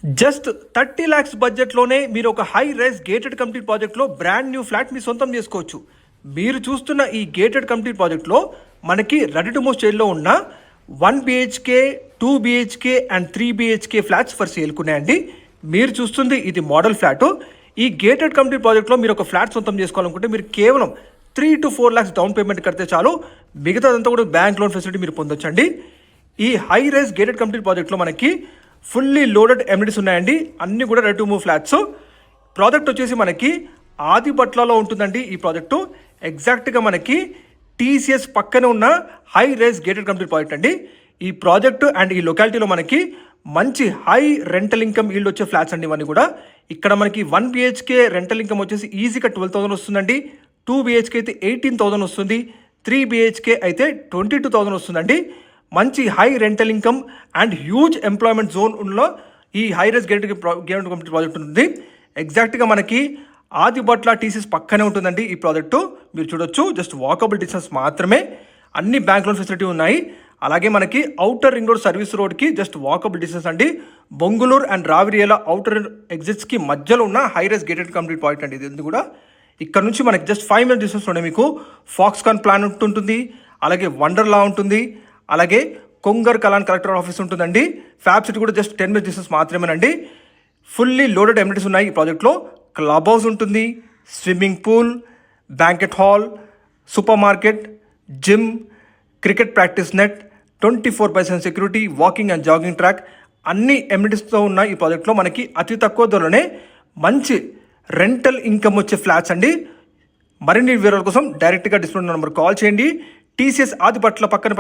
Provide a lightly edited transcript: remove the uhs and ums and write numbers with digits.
Just 30 lakhs బడ్జెట్లోనే మీరు ఒక హై రైజ్ గేటెడ్ కమ్యూనిటీ ప్రాజెక్ట్లో బ్రాండ్ న్యూ ఫ్లాట్ మీ సొంతం చేసుకోవచ్చు. మీరు చూస్తున్న ఈ గేటెడ్ కమ్యూనిటీ ప్రాజెక్ట్లో మనకి రెడీ టు మూవ్ స్టేజ్లో ఉన్న 1 BHK 2 BHK and 3 BHK flats for సేల్కున్నాయండి. మీరు చూస్తుంది ఇది మోడల్ ఫ్లాట్. ఈ గేటెడ్ కమ్యూనిటీ ప్రాజెక్ట్లో మీరు ఒక ఫ్లాట్ సొంతం చేసుకోవాలనుకుంటే మీరు కేవలం 3 to 4 lakhs డౌన్ పేమెంట్ కడితే చాలు, మిగతాదంతా కూడా బ్యాంక్ లోన్ ఫెసిలిటీ మీరు పొందొచ్చండి. ఈ హై రైజ్ గేటెడ్ కమ్యూనిటీ ప్రాజెక్ట్లో మనకి ఫుల్లీ లోడెడ్ ఎమ్యూనిటీస్ ఉన్నాయండి. అన్నీ కూడా ready to move flats. Project వచ్చేసి మనకి ఆదిబట్లలో ఉంటుందండి. ఈ ప్రాజెక్టు ఎగ్జాక్ట్గా మనకి TCS పక్కనే ఉన్న high rise gated community project అండి. ఈ ప్రాజెక్టు అండ్ ఈ లొకాలిటీలో మనకి మంచి హై రెంటల్ ఇన్కమ్ ఈల్డ్ వచ్చే ఫ్లాట్స్ అండి ఇవన్నీ కూడా. ఇక్కడ మనకి 1 BHK రెంటల్ ఇన్కమ్ వచ్చేసి ఈజీగా 12,000 వస్తుందండి. 2 BHK అయితే 18,000 వస్తుంది. 3 BHK అయితే 22,000 వస్తుందండి. మంచి high rental income and huge employment zone ఉన్న ఈ high rise gated community project ఉంటుంది. ఎగ్జాక్ట్గా మనకి ఆదిబట్ల TCS పక్కనే ఉంటుందండి ఈ ప్రాజెక్టు. మీరు చూడొచ్చు, జస్ట్ వాకబుల్ డిస్టెన్స్ మాత్రమే. అన్ని బ్యాంక్ లోన్ ఫెసిలిటీ ఉన్నాయి. అలాగే మనకి ఔటర్ రింగ్ రోడ్ సర్వీస్ రోడ్కి జస్ట్ వాకబుల్ డిస్టెన్స్ అండి. బొంగుళూరు అండ్ రావిరియల ఔటర్ ఎగ్జిట్స్కి మధ్యలో ఉన్న high rise gated community project అండి. ఇది కూడా ఇక్కడ నుంచి మనకి జస్ట్ 5 minutes డిస్టెన్స్లోనే మీకు ఫాక్స్కాన్ ప్లాన్ ఉంటుంది, అలాగే వండర్లా ఉంటుంది, అలాగే కొంగర్ కలాన్ కలెక్టర్ ఆఫీస్ ఉంటుందండి. ఫ్యాబ్ సిటీ కూడా జస్ట్ 10 minutes డిస్టెన్స్ మాత్రమేనండి. ఫుల్లీ లోడెడ్ ఎమ్యూనిటీస్ ఉన్నాయి ఈ ప్రాజెక్ట్లో. క్లబ్ హౌస్ ఉంటుంది, swimming pool, banquet hall, super market, gym, cricket practice net, 24/7 security, walking and jogging track, అన్ని ఎమ్యూనిటీస్తో ఉన్న ఈ ప్రాజెక్ట్లో మనకి అతి తక్కువ ధరలోనే మంచి రెంటల్ ఇన్కమ్ వచ్చే ఫ్లాట్స్ అండి. మరిన్ని వివరాల కోసం డైరెక్ట్గా డిస్ప్లే నెంబర్ కాల్ చేయండి. TCS ఆదిబట్ల పక్కన